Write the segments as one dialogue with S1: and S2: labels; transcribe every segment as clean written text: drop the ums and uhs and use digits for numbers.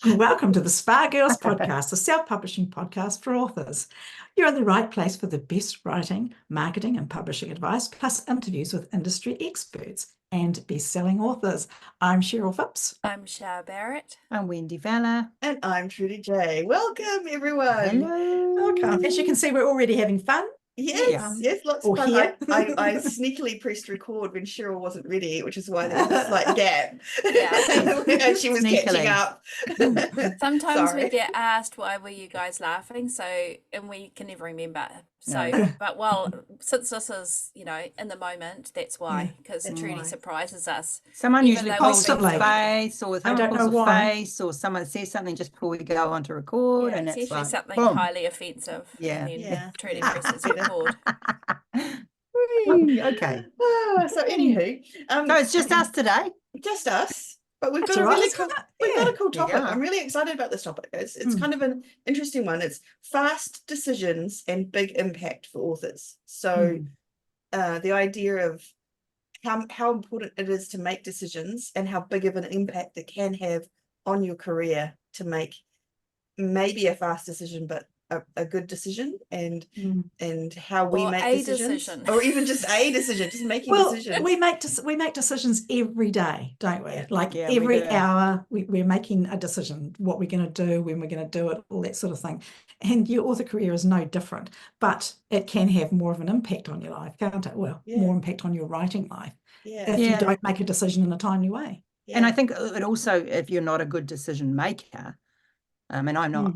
S1: Welcome to the Spa Girls podcast, a self-publishing podcast for authors. You're in the right place for the best writing, marketing, and publishing advice, plus interviews with industry experts and best-selling authors. I'm Cheryl Phipps.
S2: I'm Shar Barrett.
S3: I'm Wendy Valla.
S4: And I'm Trudy J. Welcome, everyone.
S3: Hello.
S1: Welcome. As you can see, we're already having fun.
S4: Yes, lots of fun. I sneakily pressed record when Cheryl wasn't ready, which is why there was a slight gap.
S2: Yeah.
S4: And she was catching up.
S2: Sometimes we get asked, why were you guys laughing? And we can never remember. But since this is, in the moment, that's why, because Trudy surprises us.
S3: Someone usually calls
S1: with
S3: face, or
S1: I don't know
S3: with
S1: why.
S3: face, or someone says something just before we go on to record, and
S2: it's
S3: it's
S2: usually
S3: like,
S2: something
S3: boom.
S2: highly offensive.
S3: Yeah.
S2: And then Trudy presses record.
S3: Okay.
S4: So anywho,
S3: So it's just us today.
S4: just us. But we've
S1: That's
S4: got a
S1: all right.
S4: really cool, we've got a cool topic.
S3: Yeah.
S4: I'm really excited about this topic. It's kind of an interesting one. It's fast decisions and big impact for authors. So the idea of how important it is to make decisions and how big of an impact it can have on your career to make maybe a fast decision, but a good decision, and how we
S2: Or
S4: make
S2: a
S4: decisions,
S2: decision.
S4: or even just a decision, just making decisions.
S1: We make decisions every day, don't we?
S4: Yeah.
S1: Like
S3: Yeah,
S1: every
S3: we do.
S1: hour, we're making a decision, what we're going to do, when we're going to do it, all that sort of thing. And your author career is no different, but it can have more of an impact on your life, can't it? Well, more impact on your writing life if you don't make a decision in a timely way.
S3: And I think it also, if you're not a good decision maker, and I'm not,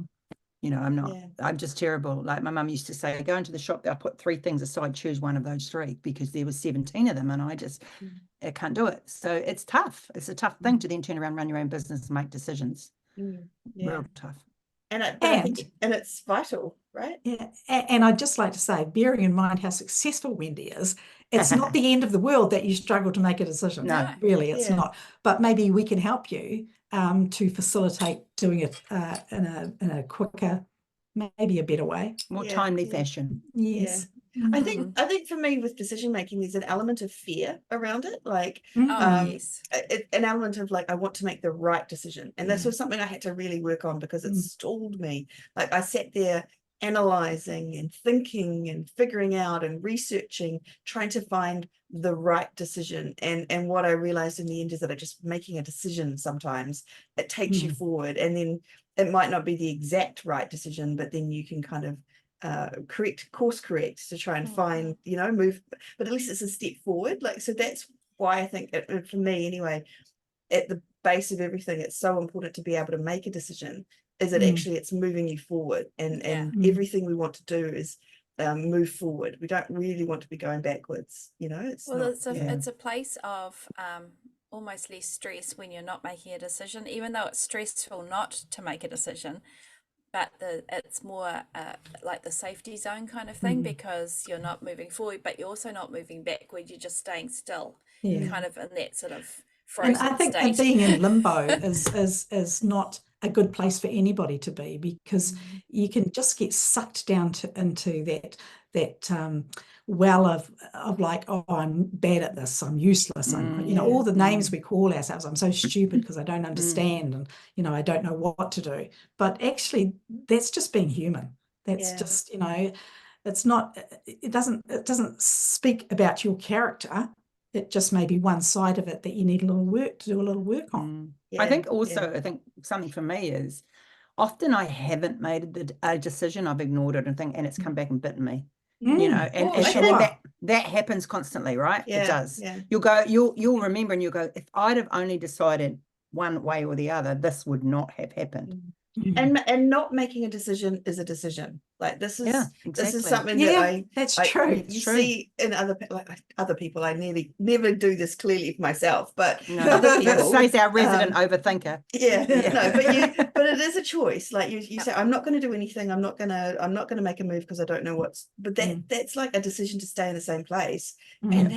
S3: I'm not, I'm just terrible. Like my mum used to say, go into the shop, they'll put 3 things aside, choose one of those 3, because there was 17 of them, and I can't do it. So it's tough. It's a tough thing to then turn around, run your own business and make decisions. Real tough.
S4: I think it's vital, right?
S1: Yeah, and I'd just like to say, bearing in mind how successful Wendy is, it's not the end of the world that you struggle to make a decision.
S3: No.
S1: Really, it's not. But maybe we can help you to facilitate doing it in a quicker, maybe a better way.
S3: More timely fashion.
S1: Yes.
S4: I think for me with decision making, there's an element of fear around it, like
S2: Yes.
S4: an element of like, I want to make the right decision, and this was something I had to really work on because it stalled me. Like I sat there analyzing and thinking and figuring out and researching, trying to find the right decision, and what I realized in the end is that just making a decision, sometimes it takes you forward, and then it might not be the exact right decision, but then you can kind of course correct to try and find, move, but at least it's a step forward. Like, so that's why I think for me anyway, at the base of everything, it's so important to be able to make a decision, is that actually it's moving you forward, and everything we want to do is move forward. We don't really want to be going backwards, it's
S2: a place of almost less stress when you're not making a decision, even though it's stressful not to make a decision. But it's more like the safety zone kind of thing, because you're not moving forward, but you're also not moving backward. You're just staying still, kind of in that sort of frozen
S1: and I think
S2: state.
S1: being in limbo is not a good place for anybody to be, because you can just get sucked down into that well of like, oh, I'm bad at this, I'm useless, I'm all the names we call ourselves. I'm so stupid because I don't understand, and I don't know what to do. But actually, that's just being human. That's just it's not. It doesn't speak about your character. It just may be one side of it that you need a little work on.
S3: I think also, I think something for me is often I haven't made a decision, I've ignored it and it's come back and bitten me. And that happens constantly, right? It does. You'll remember, and you'll go, if I'd have only decided one way or the other, this would not have happened.
S4: And not making a decision is a decision. Like this is this is something that
S1: that's true.
S4: You see in other people. I never do this clearly for myself, but other people.
S3: Says our resident overthinker.
S4: But it is a choice. Like you say, I'm not going to do anything. I'm not gonna make a move because I don't know what's. But that's like a decision to stay in the same place, and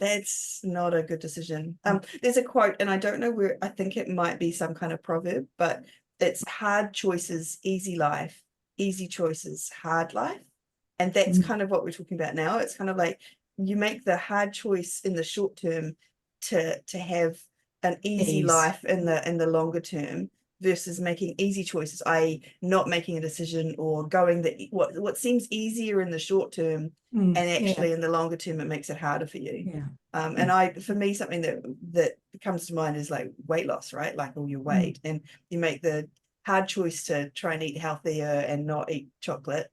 S4: that's not a good decision. There's a quote, and I don't know where. I think it might be some kind of proverb, but it's hard choices, easy life, easy choices, hard life. And that's kind of what we're talking about now. It's kind of like you make the hard choice in the short term to have an easy life in the longer term. versus making easy choices, i.e. not making a decision or going what seems easier in the short term, and actually in the longer term it makes it harder for you. And for me, something that comes to mind is like weight loss, right? Like all your weight, and you make the hard choice to try and eat healthier and not eat chocolate.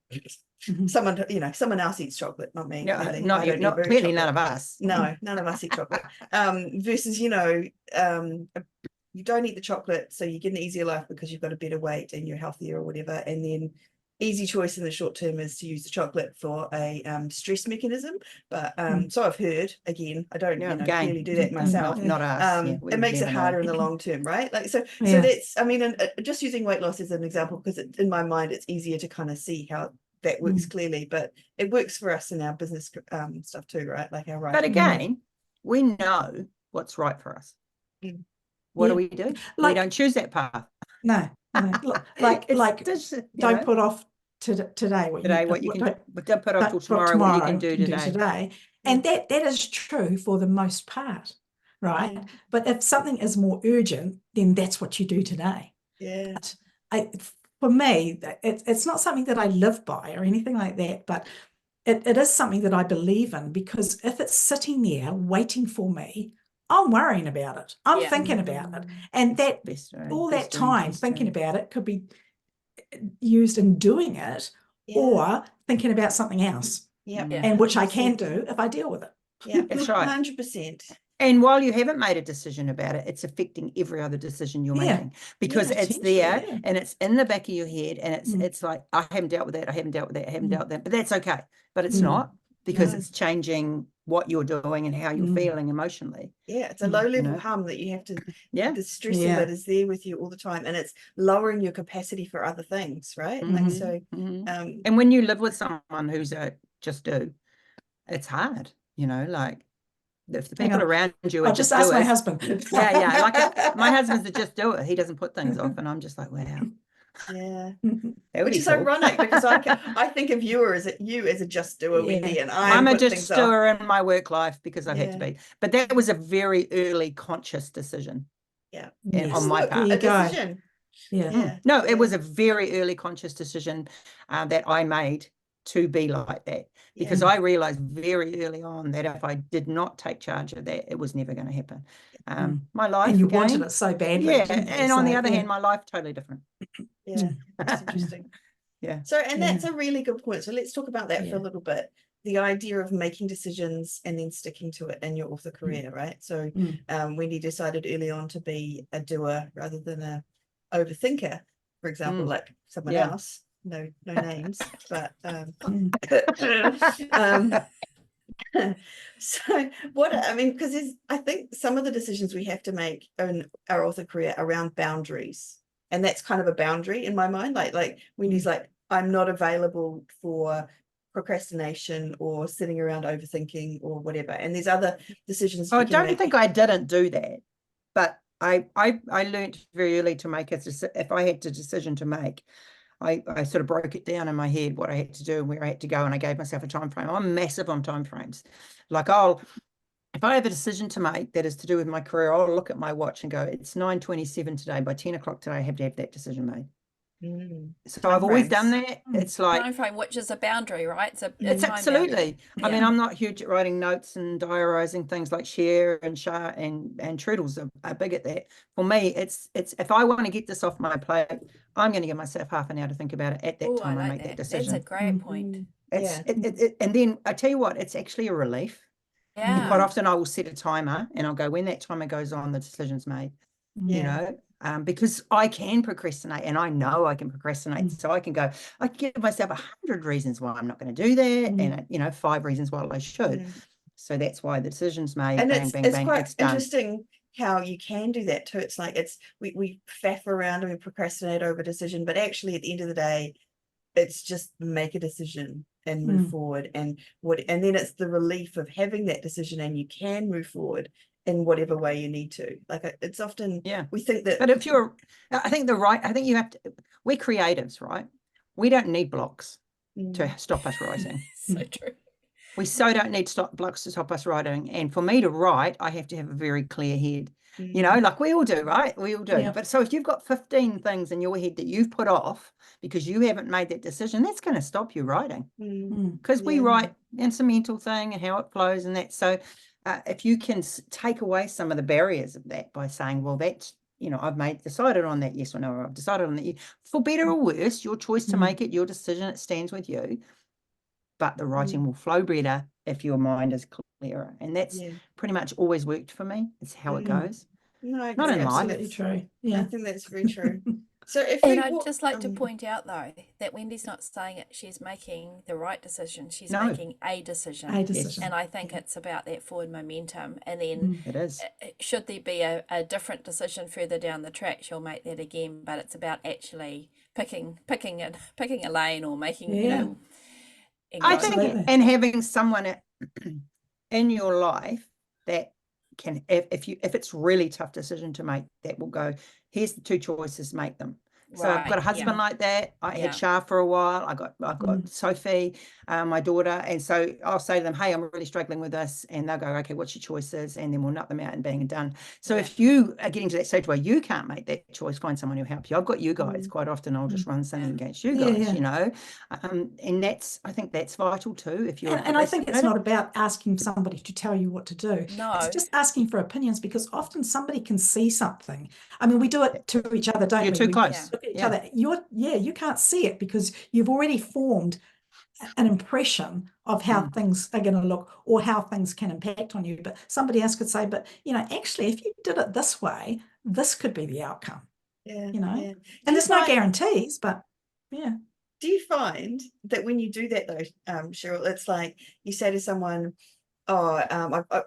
S4: Someone else eats chocolate, not me.
S3: Yeah,
S4: Clearly.
S3: not you, not clearly chocolate. None of us.
S4: No, none of us eat chocolate. Versus, you don't eat the chocolate, so you get an easier life because you've got a better weight and you're healthier or whatever. And then easy choice in the short term is to use the chocolate for a stress mechanism. But so I've heard, again, I don't clearly do that myself.
S3: Not us.
S4: It makes it harder in the long term, right? Like so that's, I mean, just using weight loss as an example, because in my mind it's easier to kind of see how that works clearly, but it works for us in our business stuff too, right? Like our writing.
S3: But again, we know what's right for us. What do we do? We don't choose that path.
S1: No. Like don't put off today what you can
S3: don't put off till tomorrow what you can do today.
S1: And that is true for the most part, right? But if something is more urgent, then that's what you do today. For me, it's not something that I live by or anything like that, but it is something that I believe in, because if it's sitting there waiting for me, I'm worrying about it. I'm thinking about it. And that all that time thinking about it could be used in doing it or thinking about something else. And which I can do if I deal with it.
S4: Yeah,
S3: that's right.
S4: 100%.
S3: And while you haven't made a decision about it, it's affecting every other decision you're making, because it's there and it's in the back of your head, and it's like, I haven't dealt with that, I haven't dealt with that, I haven't dealt with that, but that's okay. But it's not, because it's changing what you're doing and how you're feeling emotionally.
S4: Yeah, it's a low level hum that you have to, the stress of it is there with you all the time, and it's lowering your capacity for other things, right? Like so
S3: and when you live with someone who's a just do, it's hard, like if the people around you are
S1: I'll just ask my husband.
S3: Like my husband's a just do it. He doesn't put things off, and I'm just like, wow.
S4: Which is ironic, because I think of you as a just doer, Wendy, and
S3: I'm a just doer in my work life because I've had to be. But that was a very early conscious decision. On my part.
S4: A decision.
S3: No, it was a very early conscious decision that I made to be like that, because I realized very early on that if I did not take charge of that, it was never going to happen. My life,
S1: and you wanted it so badly,
S3: and on the other hand, my life totally different.
S4: That's interesting. So, and that's a really good point, so let's talk about that for a little bit. The idea of making decisions and then sticking to it in your author career, right? So Wendy decided early on to be a doer rather than a overthinker, for example, like someone else. No names, but so what I mean, because I think some of the decisions we have to make in our author career around boundaries, and that's kind of a boundary in my mind. Like when he's like, I'm not available for procrastination or sitting around overthinking or whatever. And there's other decisions.
S3: I don't think I didn't do that, but I learned very early to make if I had a decision to make. I sort of broke it down in my head what I had to do and where I had to go, and I gave myself a time frame. I'm massive on time frames. Like if I have a decision to make that is to do with my career, I'll look at my watch and go, it's 9:27 today. By 10 o'clock today, I have to have that decision made. So I've always done that. It's like
S2: time frame, which is a boundary, right?
S3: It's absolutely. I mean, I'm not huge at writing notes and diarising things like Cher and Shah and Trudels are big at that. For me, it's if I want to get this off my plate, I'm going to give myself half an hour to think about it at that time. I make that decision.
S2: That's a great point.
S3: And then I tell you what, it's actually a relief. And quite often I will set a timer and I'll go, when that timer goes on, the decision's made. Because I can procrastinate, and I know I can procrastinate. So I can give myself 100 reasons why I'm not going to do that, and 5 reasons why I should. So that's why the decision's made.
S4: And
S3: bang, bang, bang,
S4: quite
S3: it's done.
S4: Interesting how you can do that too. It's like we faff around and we procrastinate over a decision, but actually at the end of the day, it's just make a decision and move forward, and then it's the relief of having that decision, and you can move forward in whatever way you need to. Like it's often we think that,
S3: but if I think you have to, we're creatives, right? We don't need blocks to stop us writing.
S2: So true.
S3: We don't need blocks to stop us writing. And for me to write, I have to have a very clear head. you know, like we all do, right? We all do.
S1: Yeah.
S3: But so if you've got 15 things in your head that you've put off because you haven't made that decision, that's going to stop you writing. Because we write, and it's a mental thing and how it flows and that. So if you can take away some of the barriers of that by saying, well, that's, you know, I've decided on that yes or no, or I've decided on that, for better or worse, your choice to make it, your decision, it stands with you. But the writing will flow better if your mind is clearer. And that's pretty much always worked for me. It's how it goes.
S4: No, I
S3: Not
S4: agree.
S3: in life.
S1: Absolutely true.
S4: I
S1: Yeah.
S4: think that's very true. So if
S2: And
S4: we
S2: I'd
S4: walk,
S2: just like to point out, though, that Wendy's not saying it, she's making the right decision. She's
S3: No.
S2: making a decision.
S1: A decision.
S2: And I think it's about that forward momentum. And then
S3: It is.
S2: should there be a different decision further down the track, she'll make that again. But it's about actually picking a lane or making, you know. and
S3: I
S2: going
S3: think,
S2: there.
S3: and having someone in your life that can, if it's really tough decision to make, that will go, here's the two choices, make them. So I've got a husband like that. I had Shah for a while. I've got Sophie, my daughter. And so I'll say to them, hey, I'm really struggling with this. And they'll go, okay, what's your choices? And then we'll nut them out and bang and done. So if you are getting to that stage where you can't make that choice, find someone who help you. I've got you guys. Quite often I'll just run something against you guys, you know. And I think that's vital too. If you're,
S1: and I think it's not about asking somebody to tell you what to do.
S2: No.
S1: It's just asking for opinions, because often somebody can see something. I mean, we do it to each other, don't we?
S3: You're too
S1: We
S3: close.
S1: look at each other. You can't see it because you've already formed an impression of how things are going to look or how things can impact on you. But somebody else could say, but, you know, actually, if you did it this way, this could be the outcome. You know, and there's no guarantees, but yeah.
S4: Do you find that when you do that though, Cheryl, it's like you say to someone,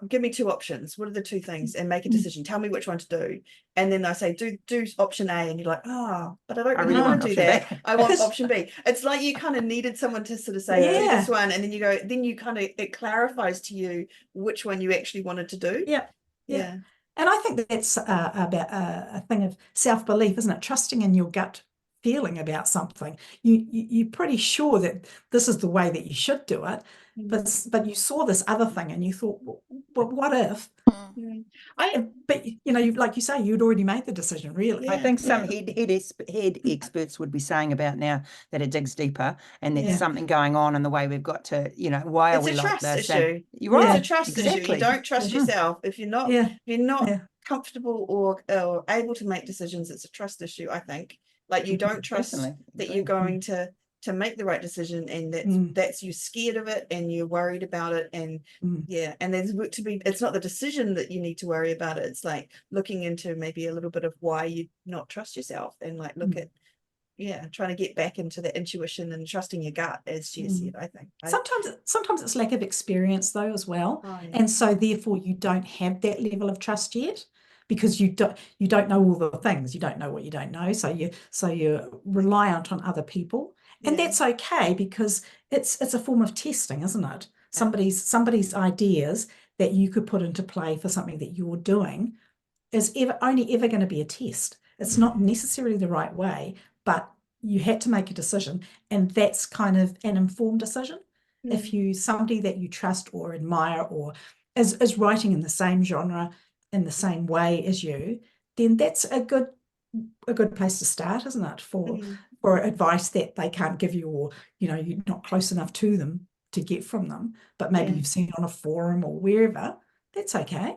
S4: give me two options. What are the two things? And make a decision. Tell me which one to do. And then I say, do option A. And you're like, but I don't really want to do that. I want option B. It's like you kind of needed someone to sort of say, do this one. And then you go, then you kind of, it clarifies to you which one you actually wanted to do.
S1: Yeah. And I think that's about a thing of self-belief, isn't it? Trusting in your gut feeling about something. You're pretty sure that this is the way that you should do it, but you saw this other thing and you thought, well, what if? But you know, like you say, you'd already made the decision, really.
S3: I think some head experts would be saying about now that it digs deeper and there's something going on in the way we've got to, you know, why are we like this?
S4: It's a trust issue.
S3: You're right.
S4: It's a trust issue. You don't trust yourself. If you're not comfortable or able to make decisions, it's a trust issue, I think. Like you don't trust that you're going to make the right decision, and that's you're scared of it and you're worried about it, and and there's work to be. It's not the decision that you need to worry about. It's like looking into maybe a little bit of why you not trust yourself, and like look at trying to get back into the intuition and trusting your gut, as she said. I think
S1: sometimes it's lack of experience though as well, and so therefore you don't have that level of trust yet, because you don't know all the things. You don't know what you don't know, so you're reliant on other people, and that's okay, because it's a form of testing, isn't it? Somebody's ideas that you could put into play for something that you're doing is only ever going to be a test. It's not necessarily the right way, but you had to make a decision, and that's kind of an informed decision. If somebody that you trust or admire or is writing in the same genre, in the same way as you, then that's a good place to start, isn't it, for advice that they can't give you, or you know, you're not close enough to them to get from them, but maybe you've seen on a forum or wherever. That's okay.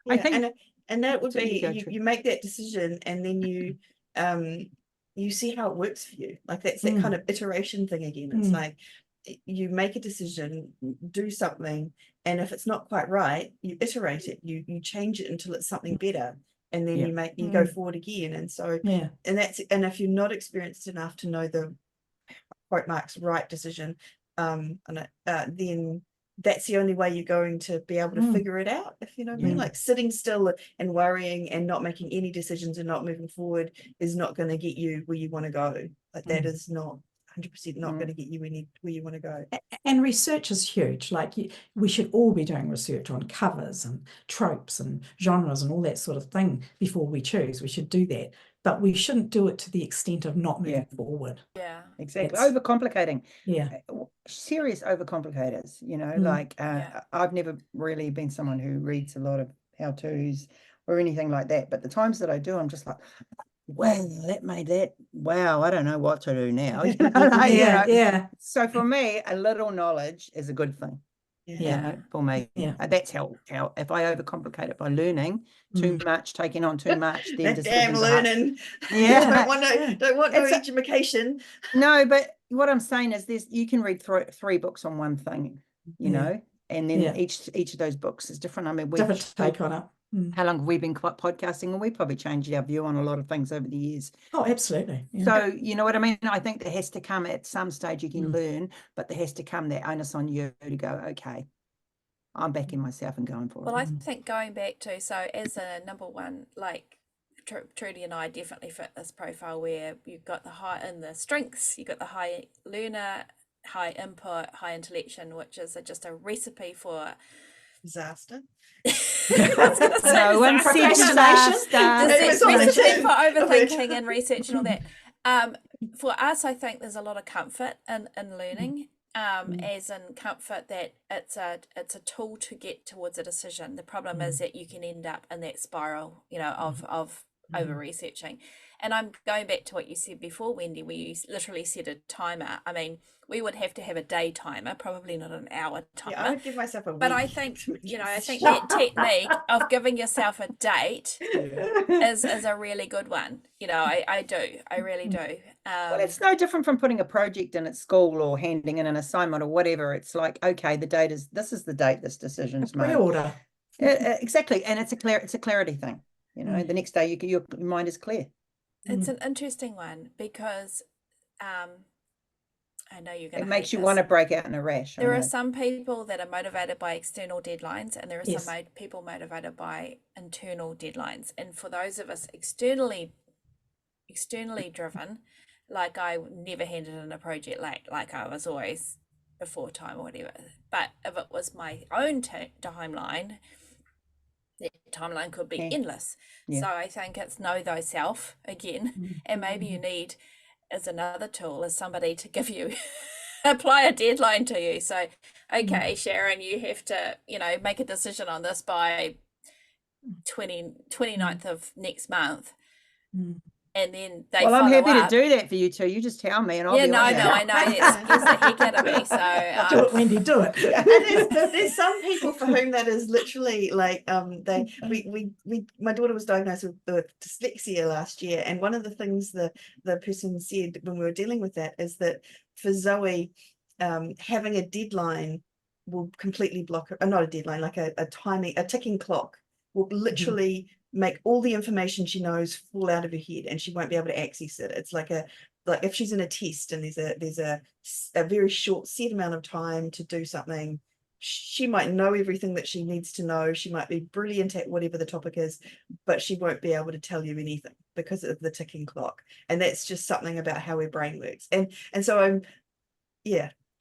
S4: I think, and that would be you make that decision, and then you see how it works for you. Like that's that kind of iteration thing again. It's like you make a decision, do something, and if it's not quite right, you iterate it, you change it until it's something better, and then you go forward again. And so and if you're not experienced enough to know the quote marks right decision, then that's the only way you're going to be able to figure it out, if you know what I mean. Like sitting still and worrying and not making any decisions and not moving forward is not going to get you where you want to go. Like that is not 100% not going to get you where you want to go.
S1: And research is huge. Like we should all be doing research on covers and tropes and genres and all that sort of thing before we choose. We should do that, but we shouldn't do it to the extent of not moving forward.
S2: Yeah,
S3: exactly. Overcomplicating. Serious overcomplicators, you know, like I've never really been someone who reads a lot of how-tos or anything like that. But the times that I do, I'm just like, wow, that made that, wow, I don't know what to do now. You know, like,
S1: Yeah, yeah,
S3: So for me, a little knowledge is a good thing.
S1: yeah,
S3: For me.
S1: yeah.
S3: That's how if I overcomplicate it by learning too much, taking on too much, then
S4: That damn
S3: decisions are hard.
S4: learning.
S3: Yeah.
S4: don't want no
S3: It's a-
S4: education.
S3: No, but what I'm saying is you can read three books on one thing, you
S1: Yeah.
S3: know, and then
S1: Yeah.
S3: each of those books is different. I mean,
S1: Different take on it.
S3: how long have we been podcasting? And we probably changed our view on a lot of things over the years.
S1: Oh, absolutely. Yeah.
S3: So, you know what I mean? I think there has to come at some stage you can learn, but there has to come that onus on you to go, okay, I'm backing myself and going for
S2: Well,
S3: it.
S2: I think going back to, so as a number one, like Trudy and I definitely fit this profile where you've got the high in the strengths, you've got the high learner, high input, high intellection, which is just a recipe for
S4: Disaster.
S2: I was gonna say
S3: No one
S2: disaster.
S3: said
S2: There's
S4: It was
S2: a
S4: on the
S2: recipe
S4: tin
S2: for
S4: of it.
S2: overthinking and research and all that. For us, I think there's a lot of comfort in learning, as in comfort that it's a tool to get towards a decision. The problem is that you can end up in that spiral, you know, of over researching. And I'm going back to what you said before, Wendy, where you literally set a timer. I mean, we would have to have a day timer, probably not an hour timer.
S4: Yeah, I would give myself a week.
S2: But I think, you know, I think that technique of giving yourself a date is a really good one. You know, I really do.
S3: Well, it's no different from putting a project in at school or handing in an assignment or whatever. It's like, okay, this is the date this decision's made.
S1: Pre-order.
S3: Exactly. And it's a clarity thing. You know, the next day your mind is clear.
S2: It's an interesting one because I know you're going to
S3: It makes
S2: hate
S3: you
S2: this.
S3: want to break out in a rash.
S2: There are some people that are motivated by external deadlines, and there are
S1: Yes.
S2: some people motivated by internal deadlines. And for those of us externally driven, like I never handed in a project late, like I was always before time or whatever. But if it was my own timeline, the timeline could be endless.
S3: Yeah.
S2: So I think it's know thyself again, and maybe you need as another tool as somebody to give you apply a deadline to you. So okay, Sharon, you have to, you know, make a decision on this by 29th of next month. And then they
S3: Well, I'm
S2: follow
S3: happy
S2: up.
S3: to do that for you too. You just tell me and I'll
S2: Yeah,
S3: be
S2: no,
S3: on it.
S2: I know. It scares the heck out of me. So
S1: Do it, Wendy, do it.
S4: And there's some people for whom that is literally like my daughter was diagnosed with dyslexia last year, and one of the things the person said when we were dealing with that is that for Zoe, having a deadline will completely block her, not a deadline, like a ticking clock will literally make all the information she knows fall out of her head, and she won't be able to access it. It's like if she's in a test and there's a very short set amount of time to do something, she might know everything that she needs to know. She might be brilliant at whatever the topic is, but she won't be able to tell you anything because of the ticking clock. And that's just something about how her brain works. And so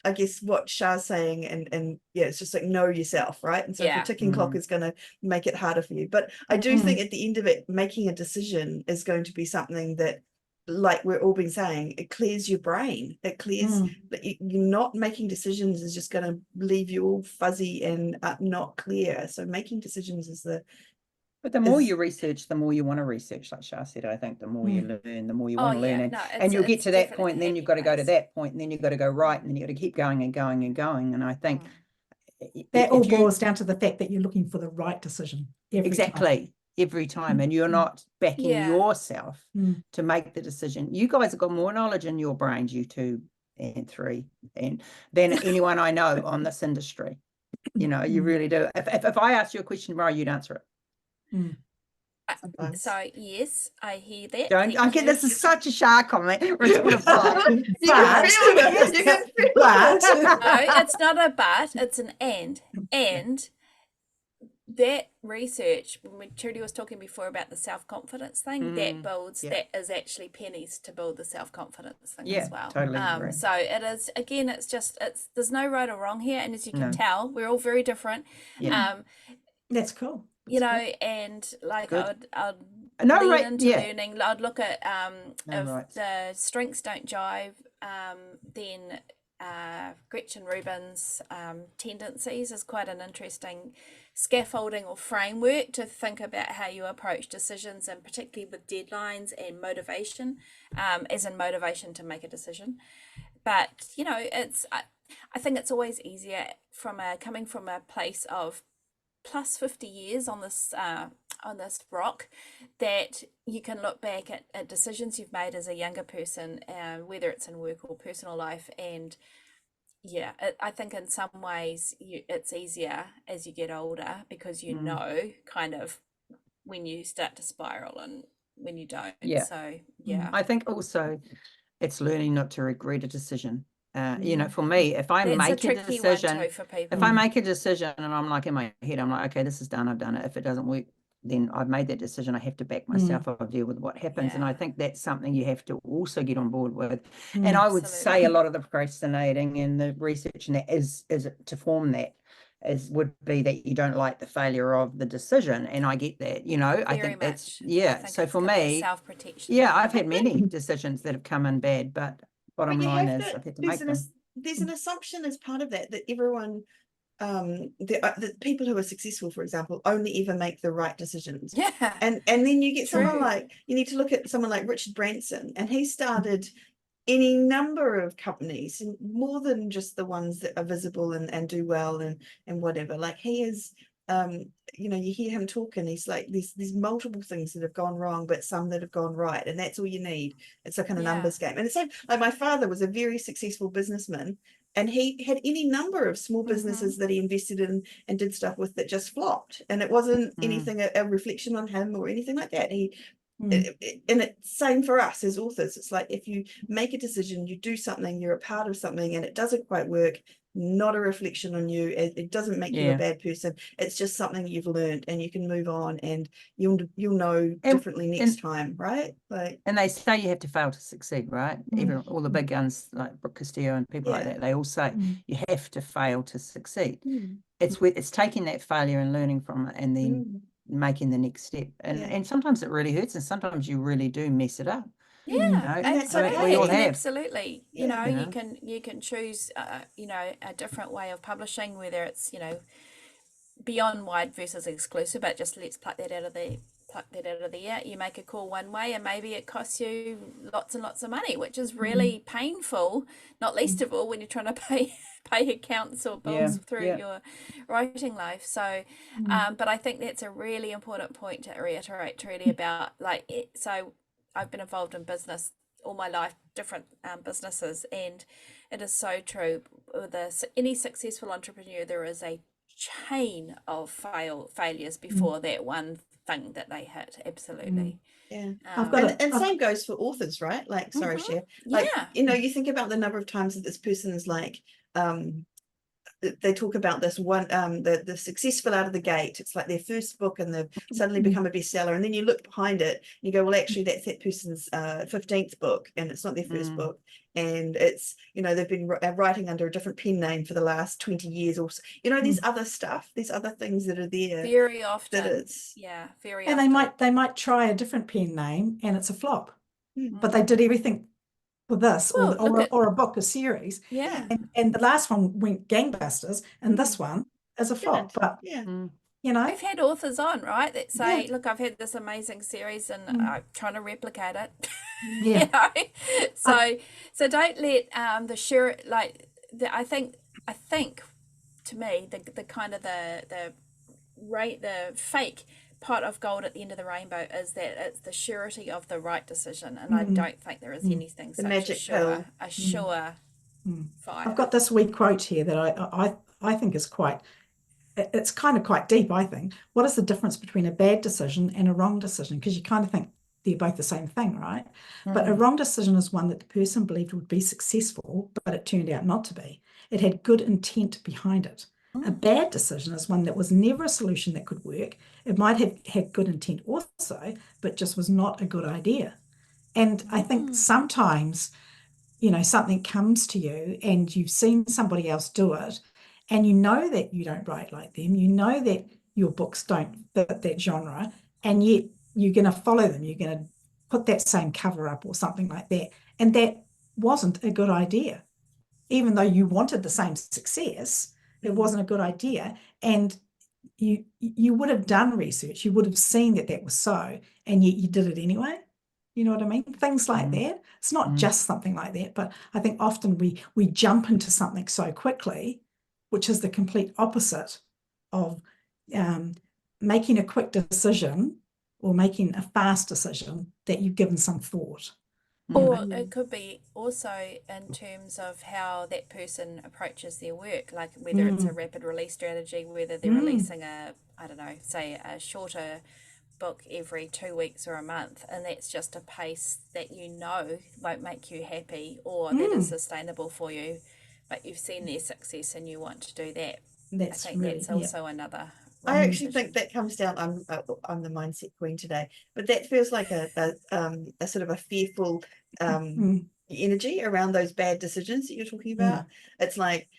S4: I guess what Shah's saying, and it's just like know yourself, right? And so if the ticking clock is going to make it harder for you, but I do think at the end of it, making a decision is going to be something that, like we're all been saying, it clears your brain. It clears that you're not making decisions is just going to leave you all fuzzy and not clear. So making decisions is
S3: But the more you research, the more you want to research, like Shah said. I think the more you learn, the more you want to learn. And you'll get to that point, and then you've got to go to that point, and then you've got to go right, and then you've got to keep going and going and going. And I think
S1: that all boils down to the fact that you're looking for the right decision
S3: every time, and you're not backing yourself to make the decision. You guys have got more knowledge in your brains, you two and three, and than anyone I know on this industry. You know, you really do. If I ask you a question tomorrow, you'd answer it.
S2: So yes, I hear that.
S3: This is such a Shah comment.
S1: but
S2: No, it's not a but, it's an and that research, when Trudy was talking before about the self-confidence thing, that is actually pennies to build the self-confidence thing as well.
S3: Totally agree.
S2: So it is, again, there's no right or wrong here, and as you can tell, we're all very different.
S1: That's cool.
S2: You know, and like I'd lean into learning. I'd look at if the strengths don't jive, then Gretchen Rubin's tendencies is quite an interesting scaffolding or framework to think about how you approach decisions, and particularly with deadlines and motivation, as in motivation to make a decision. But I think it's always easier coming from a place of plus 50 years on this rock, that you can look back at decisions you've made as a younger person, whether it's in work or personal life, and I think in some ways it's easier as you get older, because you know kind of when you start to spiral and when you don't. So
S3: I think also it's learning not to regret a decision. For me, if I make a decision, if I make a decision and I'm like in my head, I'm like, okay, this is done, I've done it. If it doesn't work, then I've made that decision. I have to back myself. I'll deal with what happens. And I think that's something you have to also get on board with. And I would say a lot of the procrastinating and the research and that is to form that would be that you don't like the failure of the decision. And I get that, I think that's, so for me,
S2: self-protection.
S3: I've had many decisions that have come in bad, but bottom line is I've had to make them.
S4: There's an assumption as part of that everyone, the people who are successful, for example, only ever make the right decisions. And then you get someone like, you need to look at someone like Richard Branson, and he started any number of companies, and more than just the ones that are visible and do well and whatever. Like he is, you hear him talk and he's like, there's multiple things that have gone wrong, but some that have gone right, and that's all you need. It's a kind of numbers game. And the same, like my father was a very successful businessman, and he had any number of small businesses that he invested in and did stuff with that just flopped, and it wasn't anything a reflection on him or anything like that. And it's same for us as authors. It's like, if you make a decision, you do something, you're a part of something, and it doesn't quite work, not a reflection on you. It doesn't make you a bad person. It's just something you've learned, and you can move on, and you'll know differently next time, right? Like,
S3: and they say you have to fail to succeed, right? Even all the big guns like Brooke Castillo and people like that, they all say you have to fail to succeed. It's taking that failure and learning from it, and then making the next step. And sometimes it really hurts, and sometimes you really do mess it up.
S2: Absolutely.
S3: We all have.
S2: Absolutely. You can choose a different way of publishing, whether it's beyond wide versus exclusive, but just let's pluck that out of the air. You make a call one way, and maybe it costs you lots and lots of money, which is really painful, not least of all when you're trying to pay accounts or bills through your writing life. So but I think that's a really important point to reiterate, Trudy, about so I've been involved in business all my life, different businesses, and it is so true. With any successful entrepreneur, there is a chain of failures before that one thing that they hit. Absolutely.
S4: And same goes for authors, right? Like, sorry, Cher. Like, you think about the number of times that this person is like, they talk about this one, the successful out of the gate. It's like their first book, and they've suddenly become a bestseller. And then you look behind it, and you go, well, actually, that's that person's 15th book, and it's not their first book. And it's, they've been writing under a different pen name for the last 20 years or so. There's other stuff, there's other things that are there.
S2: Very often.
S1: Very often. And they might try a different pen name, and it's a flop. But they did everything for this, or a book, a series. And the last one went gangbusters, and this one is a flop. But
S2: I've had authors on, right, that say, look, I've had this amazing series and I'm trying to replicate it. So don't let I think to me the kind of the fake pot of gold at the end of the rainbow is that it's the surety of the right decision, and I don't think there is anything such
S4: magic
S2: a sure fire.
S1: I've got this wee quote here that I think is it's kind of quite deep, I think. What is the difference between a bad decision and a wrong decision? Because you kind of think they're both the same thing, right? But a wrong decision is one that the person believed would be successful, but it turned out not to be. It had good intent behind it. A bad decision is one that was never a solution that could work. It might have had good intent also, but just was not a good idea. And I think sometimes, something comes to you and you've seen somebody else do it, and you know that you don't write like them, you know that your books don't fit that genre, and yet you're going to follow them, you're going to put that same cover up or something like that. And that wasn't a good idea. Even though you wanted the same success, it wasn't a good idea. And you would have done research, you would have seen that that was so, and yet you did it anyway. You know what I mean? Things like that. It's not just something like that, but I think often we jump into something so quickly, which is the complete opposite of making a quick decision or making a fast decision that you've given some thought.
S2: Or it could be also in terms of how that person approaches their work, like whether it's a rapid release strategy, whether they're releasing I don't know, say a shorter book every 2 weeks or a month, and that's just a pace that you know won't make you happy or that is sustainable for you, but you've seen their success and you want to do that.
S1: That's
S2: I think
S1: really,
S2: that's also another.
S4: I actually think that comes down. I'm the mindset queen today, but that feels like a sort of a fearful energy around those bad decisions that you're talking about. It's like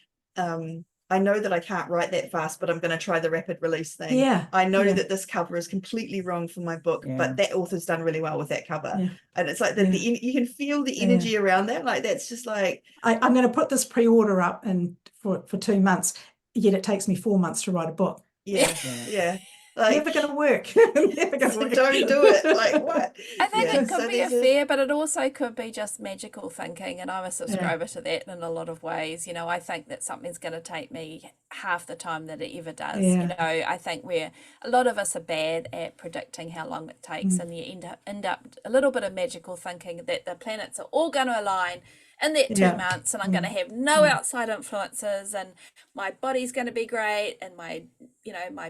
S4: I know that I can't write that fast, but I'm going to try the rapid release thing.
S1: Yeah.
S4: I know that this cover is completely wrong for my book, but that author's done really well with that cover. And it's like you can feel the energy around that. Like that's just like
S1: I'm going to put this pre-order up and for 2 months, yet it takes me 4 months to write a book.
S4: Yeah. Like,
S1: never going to work. Never going to work.
S4: Don't do it. Like what?
S2: I think it could
S4: so
S2: be a
S4: there's
S2: fear, but it also could be just magical thinking, and I'm a subscriber to that in a lot of ways. You know, I think that something's going to take me half the time that it ever does. You know, I think a lot of us are bad at predicting how long it takes, and you end up a little bit of magical thinking that the planets are all going to align in that 2 months, and I'm going to have no outside influences, and my body's going to be great, and my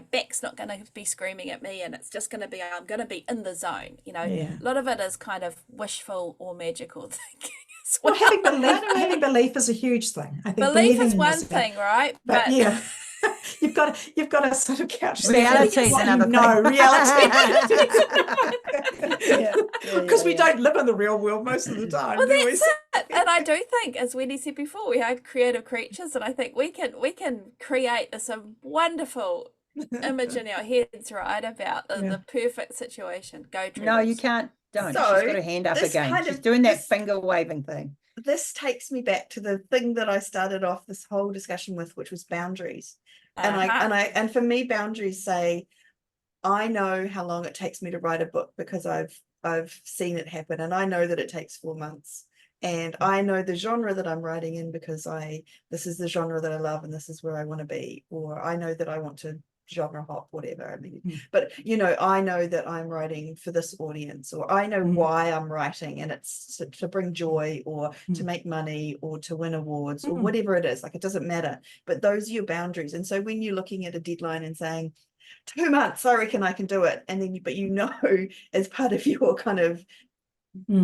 S2: back's not going to be screaming at me, and it's just going to be, I'm going to be in the zone. You know, a lot of it is kind of wishful or magical thinking.
S1: Well, having belief is a huge thing. I think
S2: belief is one thing, right?
S1: But you've got to sort of couch
S3: reality is another thing.
S1: Reality, because we don't live in the real world most of the time.
S2: Well, that's it. And I do think, as Wendy said before, we are creative creatures, and I think we can create this wonderful image in our heads, right, about the perfect situation. Go, Trevor.
S3: No, you can't. Don't.
S4: So,
S3: she's got her hand up again. She's doing that finger waving thing.
S4: This takes me back to the thing that I started off this whole discussion with, which was boundaries. And for me, boundaries say, I know how long it takes me to write a book because I've seen it happen, and I know that it takes 4 months. And I know the genre that I'm writing in because this is the genre that I love, and this is where I want to be. Or I know that I want to genre hop, whatever. I mean, but I know that I'm writing for this audience, or I know why I'm writing, and it's to bring joy, or to make money, or to win awards, or whatever it is. Like, it doesn't matter, but those are your boundaries. And so when you're looking at a deadline and saying 2 months, I reckon I can do it, and then but as part of your kind of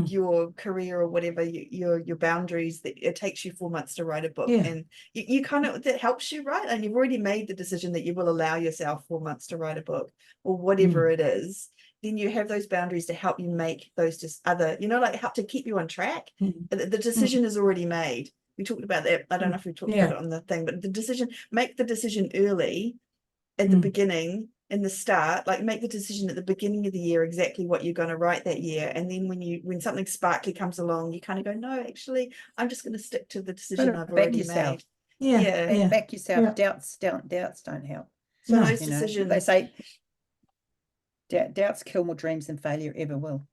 S4: your career or whatever, your boundaries, that it takes you 4 months to write a book, and you kind of, that helps you, right? And you've already made the decision that you will allow yourself 4 months to write a book, or whatever it is. Then you have those boundaries to help you make those just other, like, help to keep you on track. The decision is already made. We talked about that. I don't know if we talked about it on the thing, but make the decision early at the beginning, in the start, like make the decision at the beginning of the year exactly what you're going to write that year, and then when something sparkly comes along, you kind of go, no, actually I'm just going to stick to the decision I've already made.
S3: Back yourself. Doubts don't help.
S4: So those decisions,
S3: they say doubts kill more dreams than failure ever will.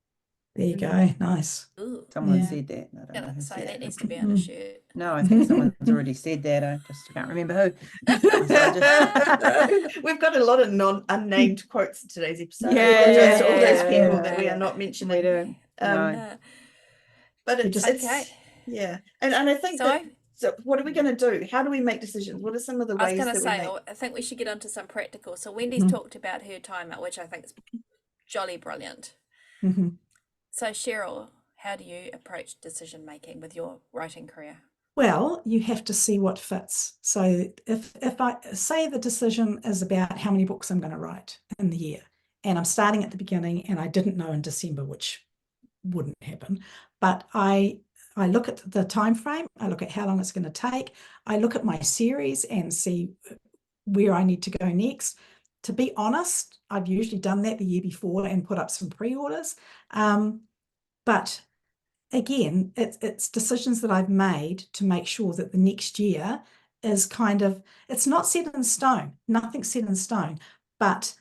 S1: There you go. Nice.
S2: Ooh.
S3: Someone said that. I don't know who
S2: So
S3: said
S2: that
S3: it.
S2: needs to be on a shirt.
S3: No, I think someone's already said that. I just can't remember who.
S4: We've got a lot of unnamed quotes in today's episode.
S3: All
S4: those people that we are not mentioning.
S3: We do.
S4: But it's
S2: okay.
S4: And I think so what are we going to do? How do we make decisions? What are some of the ways that we make?
S2: I think we should get onto some practical. So Wendy's talked about her timer, which I think is jolly brilliant. So Cheryl, how do you approach decision making with your writing career?
S1: Well, you have to see what fits. So if I say the decision is about how many books I'm going to write in the year, and I'm starting at the beginning, and I didn't know in December, which wouldn't happen, but I look at the time frame, I look at how long it's going to take, I look at my series and see where I need to go next. To be honest, I've usually done that the year before and put up some pre-orders. But again, it's decisions that I've made to make sure that the next year is kind of, it's not set in stone, nothing's set in stone, but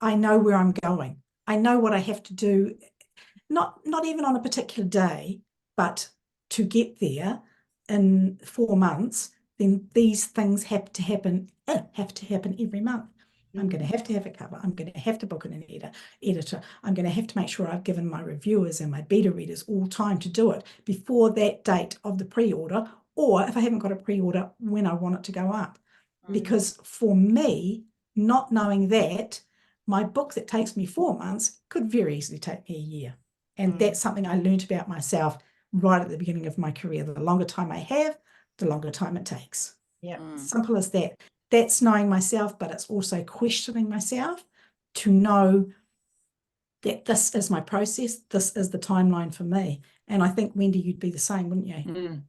S1: I know where I'm going. I know what I have to do, not even on a particular day, but to get there in 4 months, then these things have to happen every month. I'm going to have a cover. I'm going to have to book an editor. I'm going to have to make sure I've given my reviewers and my beta readers all time to do it before that date of the pre-order, or if I haven't got a pre-order, when I want it to go up. Because for me, not knowing that, my book that takes me 4 months could very easily take me a year. And that's something I learned about myself right at the beginning of my career. The longer time I have, the longer time it takes.
S4: Yeah.
S1: Simple as that. That's knowing myself, but it's also questioning myself to know that this is my process. This is the timeline for me. And I think, Wendy, you'd be the same, wouldn't you?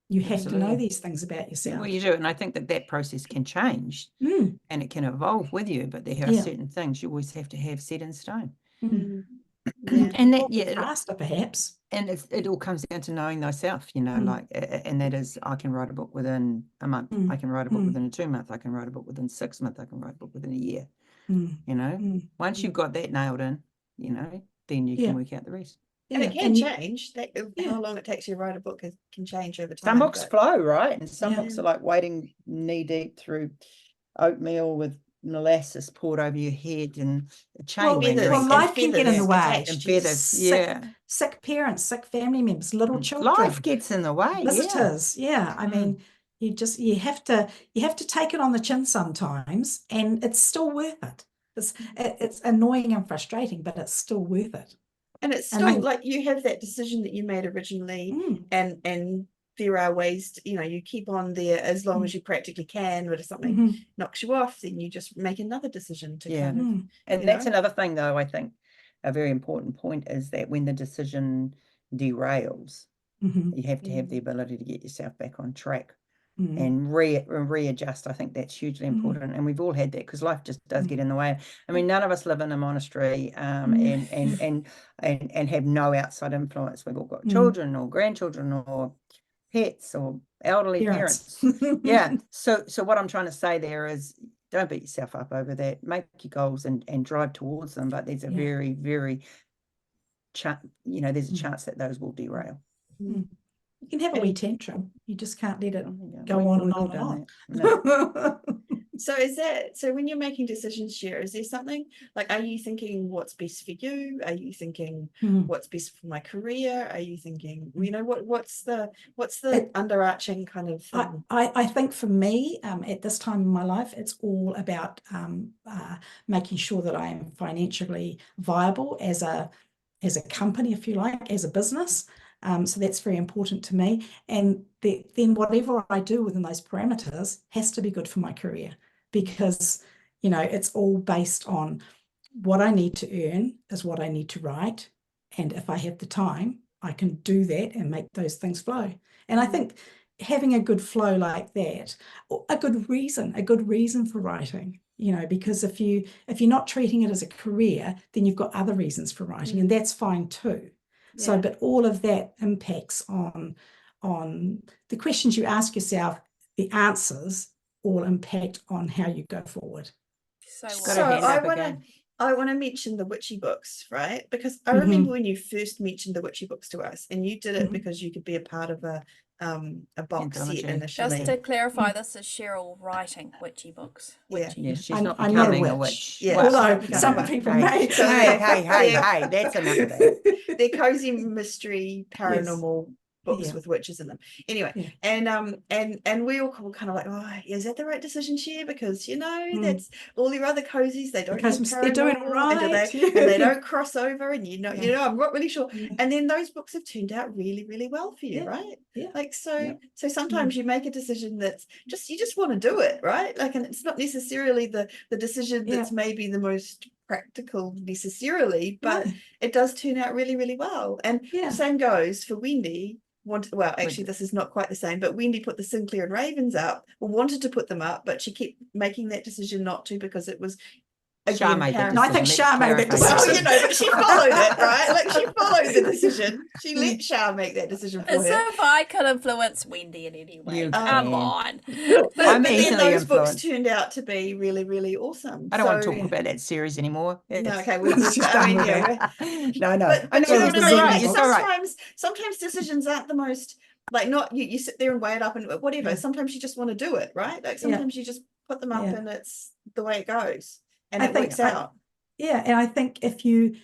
S1: You have to know these things about yourself.
S3: Well, you do. And I think that process can change and it can evolve with you, but there are certain things you always have to have set in stone. And that,
S1: faster perhaps.
S3: And it all comes down to knowing thyself, you know, like, and that is, I can write a book within a month. I can write a book within a 2 month. I can write a book within 6 months. I can write a book within a year. You know, once you've got that nailed in, you know, then you can work out the rest.
S4: And it can change. How long it takes you to write a book can change over time.
S3: Some books flow, right? And some books are like wading knee deep through oatmeal with molasses poured over your head and a chain.
S1: Well, life can get in the way.
S3: And feathers,
S1: sick parents, sick family members, little children.
S3: Life gets in the way.
S1: Visitors, I mean, you have to take it on the chin sometimes, and it's still worth it. It's annoying and frustrating, but it's still worth it.
S4: And it's still like you have that decision that you made originally, and there are ways to, you know, you keep on there as long as you practically can, but if something knocks you off, then you just make another decision to kind of,
S3: and that's another thing, though. I think a very important point is that when the decision derails, you have to have the ability to get yourself back on track and readjust. I think that's hugely important, and we've all had that because life just does get in the way. I mean, none of us live in a monastery and have no outside influence. We've all got children or grandchildren or pets or elderly parents. So what I'm trying to say there is, don't beat yourself up over that. Make your goals and drive towards them, but there's a very, very there's a chance that those will derail.
S1: You can have a wee tantrum. You just can't let it go on and on and on.
S3: No.
S4: So when you're making decisions, Cher, is there something like, are you thinking what's best for you? Are you thinking what's best for my career? Are you thinking, you know, what's the underarching kind of thing?
S1: I think for me, at this time in my life, it's all about making sure that I am financially viable as a company, if you like, as a business. So that's very important to me. And then whatever I do within those parameters has to be good for my career, because, you know, it's all based on what I need to earn is what I need to write. And if I have the time, I can do that and make those things flow. And I think having a good flow like that, a good reason for writing, you know, because if you're not treating it as a career, then you've got other reasons for writing, and that's fine too. So, but all of that impacts on the questions you ask yourself, the answers all impact on how you go forward.
S4: So I want to mention the witchy books, right? Because I remember when you first mentioned the witchy books to us, and you did it because you could be a part of a box set initially.
S2: Just to clarify, this is Cheryl writing witchy books.
S3: She's not becoming a witch.
S1: Although some people may.
S3: Hey, that's enough of that.
S4: They're cozy mystery paranormal books with witches in them. Anyway, and we all kind of like, oh, is that the right decision, Cher? Because, you know, that's all your other cozies, they don't have
S1: they're doing right,
S4: and they don't cross over, and you know, I'm not really sure. And then those books have turned out really, really well for you, right? Like so sometimes you make a decision that's you just want to do it, right? Like, and it's not necessarily the decision that's maybe the most practical necessarily, but it does turn out really, really well. And the same goes for Wendy. Actually, this is not quite the same, but Wendy put the Sinclair and Ravens up, or wanted to put them up, but she kept making that decision not to because it was
S3: Char made that
S1: I think Char made that decision.
S4: Well, you know, but she followed it, right? Like, she followed the decision. She let Shah make that decision for
S2: As
S4: her.
S2: if I could influence Wendy in any way.
S3: You
S2: Come
S3: can.
S2: on.
S4: But
S3: I'm
S4: then
S3: easily
S4: those books
S3: influenced.
S4: turned out to be really, really awesome.
S3: I don't want to talk
S1: yeah.
S3: about that series anymore.
S4: No,
S3: It's-
S4: okay, we're
S1: She's
S4: just,
S1: done
S4: I mean,
S1: with
S4: yeah.
S3: no, no.
S4: But
S3: I know
S4: you know
S3: it
S4: what
S3: was
S4: I mean?
S3: right.
S4: Like,
S3: It's all right.
S4: sometimes decisions aren't the most, like, not you sit there and weigh it up and whatever.
S1: Yeah.
S4: Sometimes you just want to do it, right? Like sometimes you just put them up
S1: Yeah.
S4: and it's the way it goes and
S1: I
S4: it
S1: think
S4: works out.
S1: Yeah, and I think if you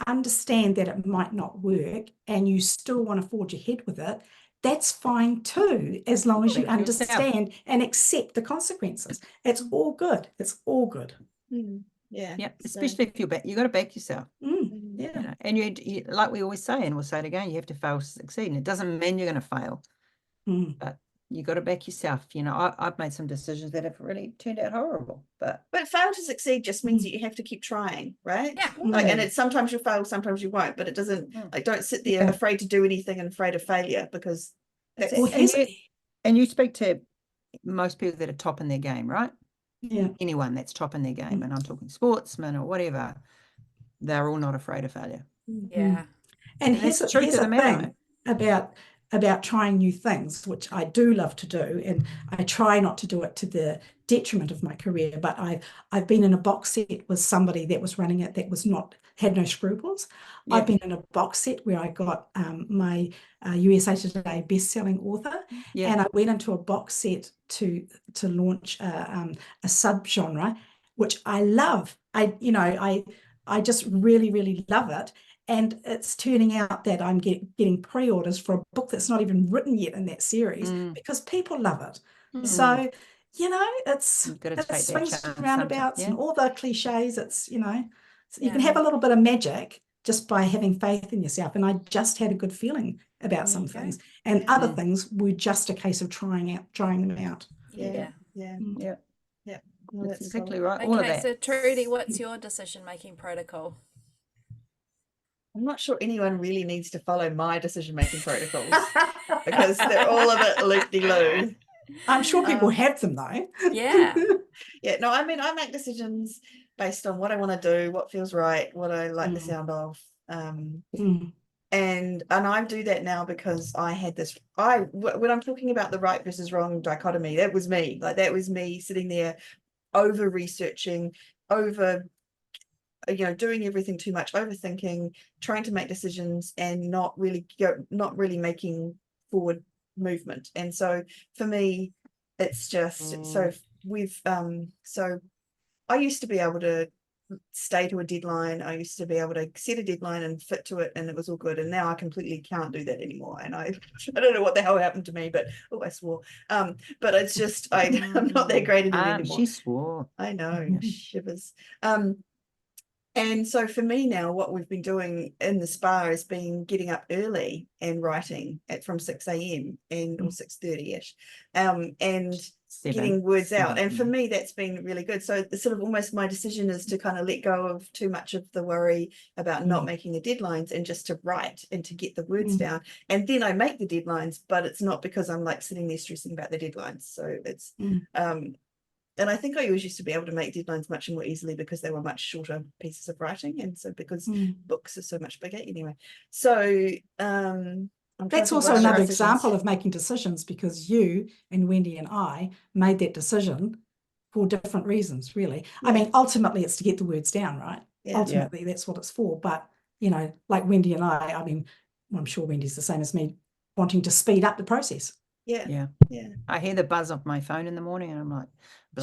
S1: understand that it might not work and you still want to forge ahead with it, that's fine too, as long as you
S3: Back yourself.
S1: understand and accept the consequences. It's all good. It's all good.
S4: Yeah.
S3: Yeah,
S4: So,
S3: especially if you got to back yourself.
S1: Yeah.
S3: You know, and you, like we always say, and we'll say it again, you have to fail to succeed. And it doesn't mean you're going to fail, but you got to back yourself. You know, I've made some decisions that have really turned out horrible, but
S4: fail to succeed just means that you have to keep trying, right?
S2: Yeah.
S4: Like, and it's sometimes you'll fail, sometimes you won't, but it doesn't, like, don't sit there
S1: Yeah.
S4: afraid to do anything and afraid of failure, because that's
S1: Well,
S3: and you speak to most people that are top in their game, right?
S1: yeah.
S3: Anyone that's top in their game, and I'm talking sportsmen or whatever, they're all not afraid of failure.
S2: Yeah.
S1: And
S3: that's
S1: here's
S3: the truth
S1: here's
S3: of
S1: a
S3: the matter,
S1: thing about trying new things, which I do love to do, and I try not to do it to the detriment of my career. But I've been in a box set with somebody that was running it that had no scruples.
S3: Yeah.
S1: I've been in a box set where I got my USA Today best-selling author,
S3: Yeah.
S1: and I went into a box set to launch a subgenre, which I love. I just really, really love it. And it's turning out that I'm getting pre-orders for a book that's not even written yet in that series because people love it. So, it's
S3: You've got to take that
S1: swings
S3: chance
S1: and roundabouts
S3: sometime,
S1: and all the cliches. It's, you can
S2: Yeah.
S1: have a little bit of magic just by having faith in yourself. And I just had a good feeling about some things. And other things were just a case of trying them out.
S2: Yeah.
S4: Well,
S3: That's
S4: that's
S3: exactly
S4: cool.
S3: right. All of
S2: Okay,
S3: that.
S2: so Trudy, what's your decision-making protocol?
S4: I'm not sure anyone really needs to follow my decision-making protocols because they're all a bit loop-de-loo.
S1: I'm sure people have them though.
S2: Yeah.
S4: Yeah, no, I mean, I make decisions based on what I want to do, what feels right, what I like the sound of. And I do that now because I had this, when I'm talking about the right versus wrong dichotomy, that was me. Like, that was me sitting there over researching, over doing everything too much, overthinking, trying to make decisions and not really making forward movement. And so for me, it's just so I used to be able to stay to a deadline. I used to be able to set a deadline and fit to it, and it was all good. And now I completely can't do that anymore. And I don't know what the hell happened to me, but I swore. But it's just I'm not that great at it anymore.
S3: She swore.
S4: I know, shivers. And so for me now, what we've been doing in the spa has been getting up early and writing from 6 a.m. or 6:30ish, and getting words out. And for me, that's been really good. So the sort of almost my decision is to kind of let go of too much of the worry about not making the deadlines and just to write and to get the words down. And then I make the deadlines, but it's not because I'm like sitting there stressing about the deadlines. So it's and I think I always used to be able to make deadlines much more easily because they were much shorter pieces of writing, and so because books are so much bigger anyway. So
S1: that's also another example of making decisions, because you and Wendy and I made that decision for different reasons, really. I mean, ultimately it's to get the words down, right? Ultimately that's what it's for. But like Wendy and I mean, I'm sure Wendy's the same as me, wanting to speed up the process.
S4: Yeah.
S3: I hear the buzz off my phone in the morning and I'm like,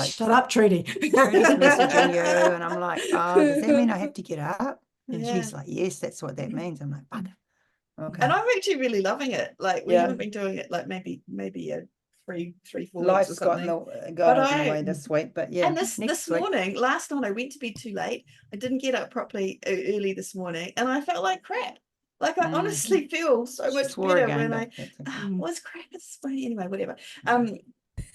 S1: shut up, Trudy.
S3: Trudy's messaging you, and I'm like, oh, does that mean I have to get up? And she's like, yes, that's what that means. I'm like, bugger. Okay.
S4: And I'm actually really loving it. Like, we haven't been doing it like maybe 3-4 weeks
S3: Life's
S4: or something.
S3: got in the way this week, but yeah.
S4: And this morning, last night, I went to bed too late. I didn't get up properly early this morning, and I felt like crap. Like, I honestly feel so much better when I was crap this morning. Anyway, whatever.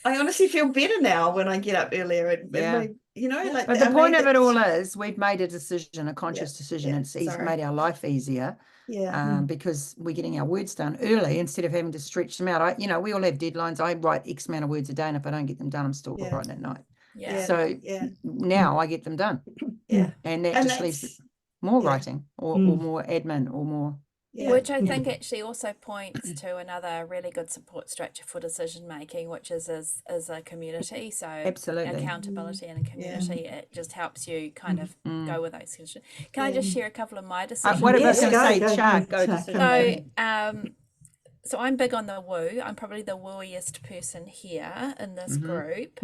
S4: I honestly feel better now when I get up earlier. And like.
S3: But the point of it all is we've made a decision, a conscious decision. It's made our life easier. Because we're getting our words done early instead of having to stretch them out. We all have deadlines. I write X amount of words a day, and if I don't get them done, I'm still writing at night. So now I get them done. And that just leaves more writing or more admin or more
S4: Yeah.
S2: Which I think actually also points to another really good support structure for decision making, which is a community. So
S3: Absolutely.
S2: accountability in a community, it just helps you kind of go with those decisions. Can I
S4: Yeah.
S2: just share a couple of my decisions?
S3: What I
S1: Yes,
S3: was going to say,
S1: go,
S3: Chart, go
S1: Chart,
S3: decision
S1: go.
S3: making.
S2: So I'm big on the woo. I'm probably the wooiest person here in this group.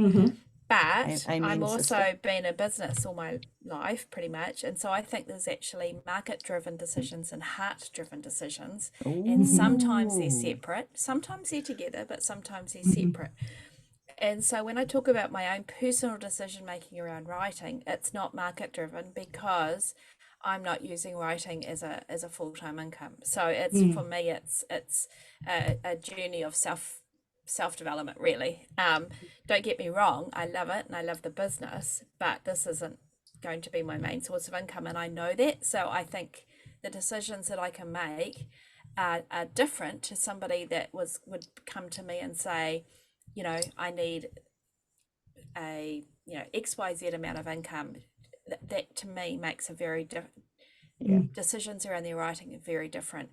S2: But
S3: Amen,
S2: I'm also
S3: sister.
S2: been in business all my life, pretty much. And so I think there's actually market-driven decisions and heart-driven decisions. And sometimes they're separate. Sometimes they're together, but sometimes they're separate. And so when I talk about my own personal decision making around writing, it's not market-driven because I'm not using writing as a full-time income. So it's for me, it's a journey of self-development, really. Don't get me wrong, I love it and I love the business, but this isn't going to be my main source of income, and I know that. So I think the decisions that I can make are different to somebody that would come to me and say, I need a XYZ amount of income. That to me makes a very different decisions around their writing are very different.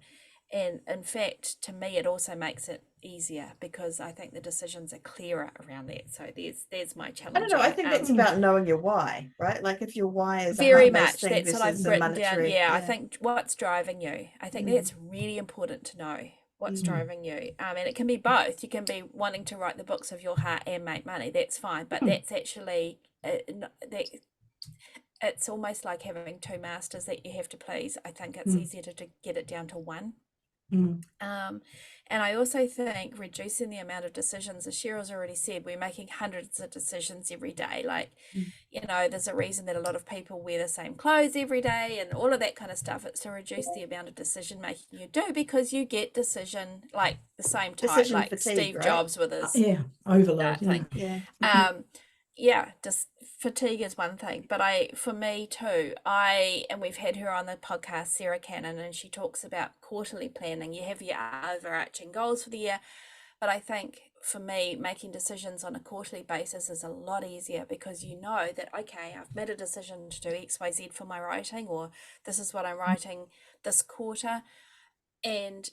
S2: And in fact, to me, it also makes it easier because I think the decisions are clearer around that. So there's my challenge.
S4: I don't know. I think that's about knowing your why, right? Like if your why is
S2: very
S4: a
S2: much.
S4: thing
S2: That's what I've
S4: versus a
S2: written down.
S4: monetary.
S2: Yeah, I think what's driving you. I think that's really important to know. What's driving you? And it can be both. You can be wanting to write the books of your heart and make money. That's fine. But that's actually it's almost like having two masters that you have to please. I think it's easier to get it down to one. And I also think reducing the amount of decisions, as Cheryl's already said, we're making hundreds of decisions every day. Like, there's a reason that a lot of people wear the same clothes every day and all of that kind of stuff. It's to reduce the amount of decision making you do, because you get decision like the same type,
S4: Decision
S2: like
S4: fatigue,
S2: Steve
S4: right?
S2: Jobs with his
S1: overload
S2: thing. Just fatigue is one thing, but for me too, and we've had her on the podcast, Sarah Cannon, and she talks about quarterly planning. You have your overarching goals for the year, but I think for me, making decisions on a quarterly basis is a lot easier because you know that, okay, I've made a decision to do XYZ for my writing, or this is what I'm writing this quarter, and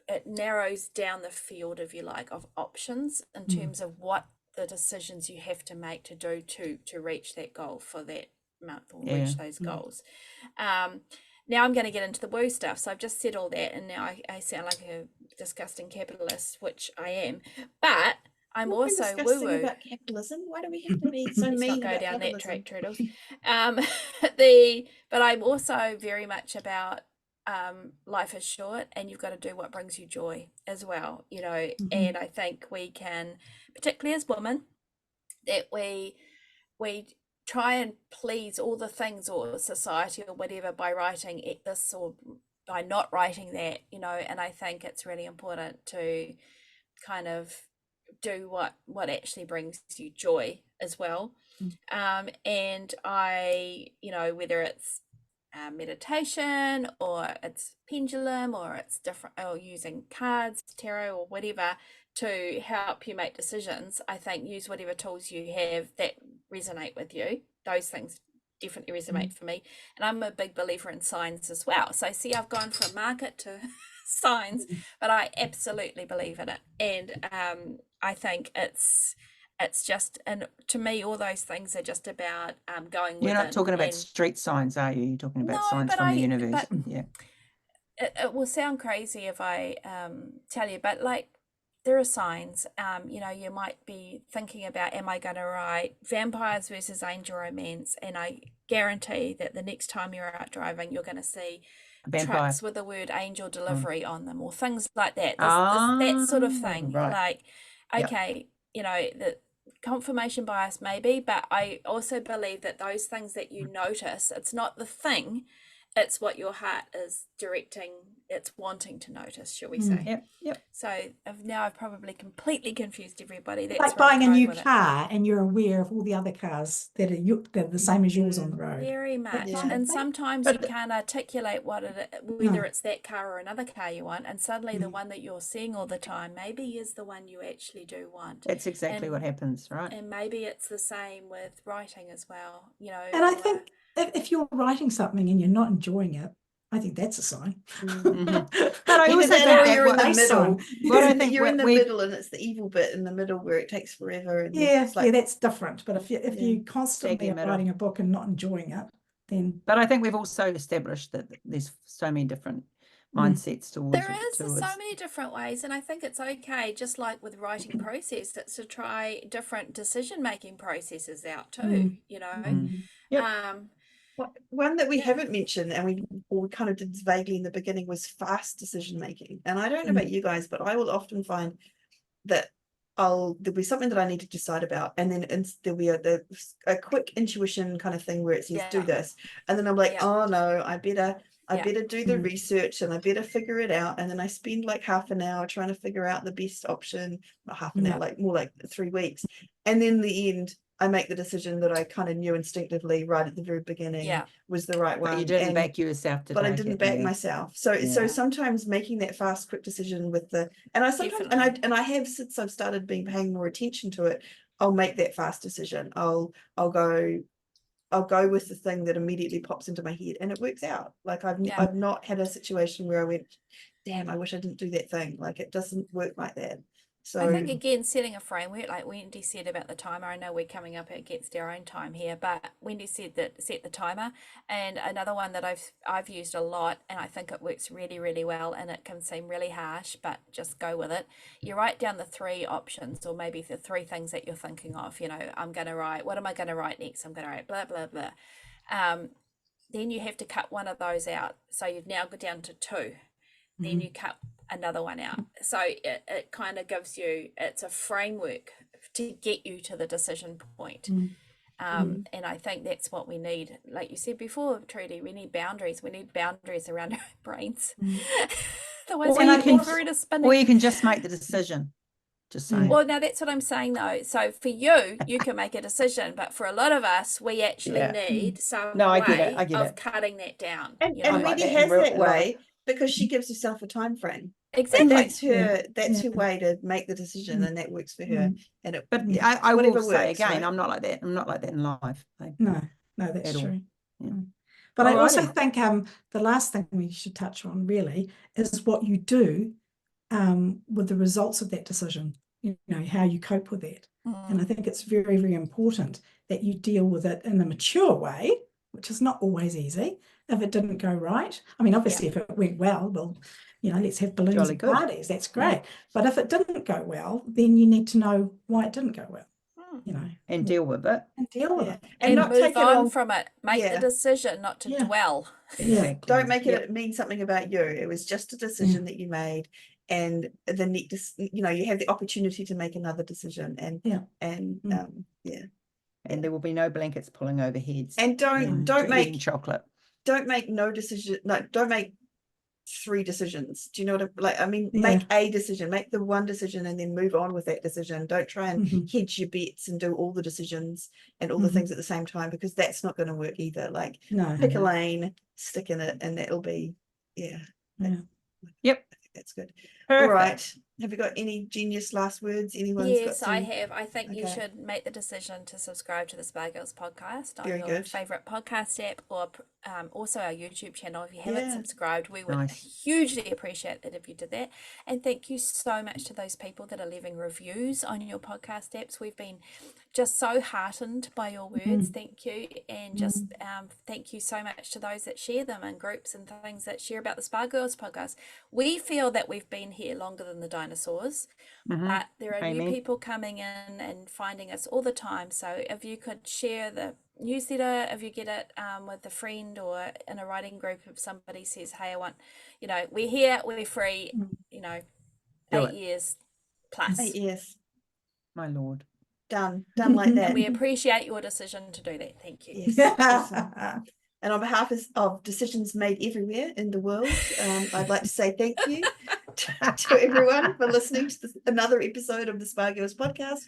S2: it narrows down the field, if you like, of options in terms of what the decisions you have to make to do to reach that goal for that month, or reach those goals. Now I'm going to get into the woo stuff. So I've just said all that, and now I sound like a disgusting capitalist, which I am, but I'm also woo woo
S4: about capitalism. Why do we have to be so mean
S2: go
S4: about
S2: down
S4: capitalism?
S2: that track, Turtles. But I'm also very much about life is short and you've got to do what brings you joy as well, and I think we can, particularly as women, that we try and please all the things or society or whatever by writing this or by not writing that, and I think it's really important to kind of do what actually brings you joy as well. And I, whether it's meditation or it's pendulum or it's different, or using cards, tarot, or whatever to help you make decisions, I think use whatever tools you have that resonate with you. Those things definitely resonate for me, and I'm a big believer in signs as well. So see, I've gone from market to signs, but I absolutely believe in it, and I think it's just, and to me all those things are just about going
S3: You're not
S2: within
S3: talking about
S2: and
S3: street signs, are you? You're talking about
S2: No,
S3: signs
S2: but
S3: from the
S2: I-
S3: universe.
S2: but-
S3: Yeah.
S2: it will sound crazy if I tell you, but like there are signs. You might be thinking about, am I going to write vampires versus angel romance? And I guarantee that the next time you're out driving, you're going to see
S3: Vampire.
S2: trucks with the word angel delivery on them, or things like that. That sort of thing.
S3: Right.
S2: Like,
S3: Yep.
S2: okay, the confirmation bias maybe, but I also believe that those things that you notice, it's not the thing, it's what your heart is directing, it's wanting to notice, shall we say.
S3: Yep.
S2: So I've probably completely confused everybody. That's
S1: like
S2: where I'm
S1: buying a
S2: going
S1: new
S2: with it.
S1: car and you're aware of all the other cars that are the same as yours on the road.
S2: Very much.
S4: Yeah.
S2: And sometimes
S3: But
S2: you can't articulate whether it's that car or another car you want, and suddenly the one that you're seeing all the time maybe is the one you actually do want.
S3: That's exactly what happens, right?
S2: And maybe it's the same with writing as well,
S1: And I think if you're writing something and you're not enjoying it, I think that's a sign.
S3: But I
S4: Either
S3: also
S4: that
S3: think
S4: or
S3: that
S4: you're in the
S1: what-
S4: middle.
S3: What I think
S4: You're in the
S3: we-
S4: middle, and it's the evil bit in the middle where it takes forever. And
S1: Yeah,
S4: it's like,
S1: that's different. But if you
S4: Yeah.
S1: constantly are
S3: middle.
S1: writing a book and not enjoying it, then
S3: But I think we've also established that there's so many different mindsets towards
S2: There is so many different ways, and I think it's okay, just like with writing process, it's to try different decision-making processes out too, you know.
S3: Yep.
S4: One that we
S2: Yeah.
S4: haven't mentioned, and we kind of did vaguely in the beginning, was fast decision making. And I don't know about you guys, but I will often find that there'll be something that I need to decide about, and then there'll be a quick intuition kind of thing where it says do
S2: Yeah.
S4: this, and then I'm like,
S2: Yeah.
S4: oh no, I better
S2: Yeah.
S4: do the research, and I better figure it out, and then I spend like half an hour trying to figure out the best option, not half an hour, like more like 3 weeks, and then in the end I make the decision that I kind of knew instinctively right at the very beginning was the right one.
S3: But you didn't back yourself to
S4: But I
S3: take
S4: didn't
S3: it,
S4: back
S3: yeah.
S4: myself. So sometimes making that fast, quick decision with and I sometimes and I have, since I've started paying more attention to it, I'll make that fast decision. I'll go with the thing that immediately pops into my head, and it works out. Like I've not had a situation where I went, damn, I wish I didn't do that thing. Like it doesn't work like that. So
S2: I think again, setting a framework, like Wendy said about the timer. I know we're coming up against our own time here, but Wendy said that set the timer. And another one that I've used a lot, and I think it works really, really well, and it can seem really harsh, but just go with it. You write down the 3 options, or maybe the 3 things that you're thinking of. You know, I'm going to write, what am I going to write next? I'm going to write blah, blah, blah. Then you have to cut one of those out. So you've now got down to 2. Then you cut another one out. So it kind of gives you, it's a framework to get you to the decision point. And I think that's what we need. Like you said before, Trudy, we need boundaries. We need boundaries around our brains. Otherwise, we get through to spinning.
S3: Or you can just make the decision. Just saying.
S2: Well, now that's what I'm saying though. So for you, you can make a decision, but for a lot of us, we actually need some way of cutting that down.
S4: And
S2: you know?
S4: Wendy has that way because she gives herself a time frame.
S2: Exactly.
S4: Like that's her way to make the decision, and that works for her. And
S3: I will say
S4: works,
S3: again,
S4: right?
S3: I'm not like that. I'm not like that in life.
S1: No, that's true.
S3: Yeah.
S1: But I also think the last thing we should touch on really is what you do with the results of that decision. You know, how you cope with that. And I think it's very, very important that you deal with it in a mature way, which is not always easy. If it didn't go right, I mean, obviously, if it went well, you know, let's have balloons and parties. That's great. But if it didn't go well, then you need to know why it didn't go well. You know,
S3: and deal with it.
S4: And not
S2: move
S4: take
S2: on from it. Make the decision, not to dwell.
S3: Exactly.
S4: Don't make it mean something about you. It was just a decision that you made, and the next, you know, you have the opportunity to make another decision, and
S3: and there will be no blankets pulling over heads.
S4: And don't make
S3: chocolate.
S4: Don't make don't make 3 decisions. Do you know what I mean? Make a decision, make the one decision, and then move on with that decision. Don't try and hedge your bets and do all the decisions and all the things at the same time, because that's not going to work either. Like pick a lane, stick in it, and that'll be
S3: Yep.
S4: I think that's good.
S3: Perfect.
S4: All right. Have you got any genius last words?
S2: Yes, I have. I think you should make the decision to subscribe to the Spa Girls podcast on your favorite podcast app, or also our YouTube channel. If you haven't subscribed, we would hugely appreciate it if you did that. And thank you so much to those people that are leaving reviews on your podcast apps. We've been just so heartened by your words. Thank you. And just thank you so much to those that share them in groups and things, that share about the Spa Girls podcast. We feel that we've been here longer than the dinosaurs, but there are new people coming in and finding us all the time. So if you could share the newsletter, if you get it with a friend or in a writing group, if somebody says, hey, I want, you know, we're here, we're free, you know, 8 years plus.
S4: 8 years.
S3: My Lord.
S4: Done like that.
S2: And we appreciate your decision to do that. Thank you.
S4: Yes. Awesome. And on behalf of decisions made everywhere in the world, I'd like to say thank you to everyone for listening to another episode of the Spa Girls podcast.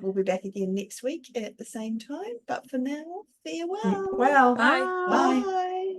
S4: We'll be back again next week at the same time. But for now, farewell.
S1: Well,
S2: Bye.
S1: Bye.
S4: Bye.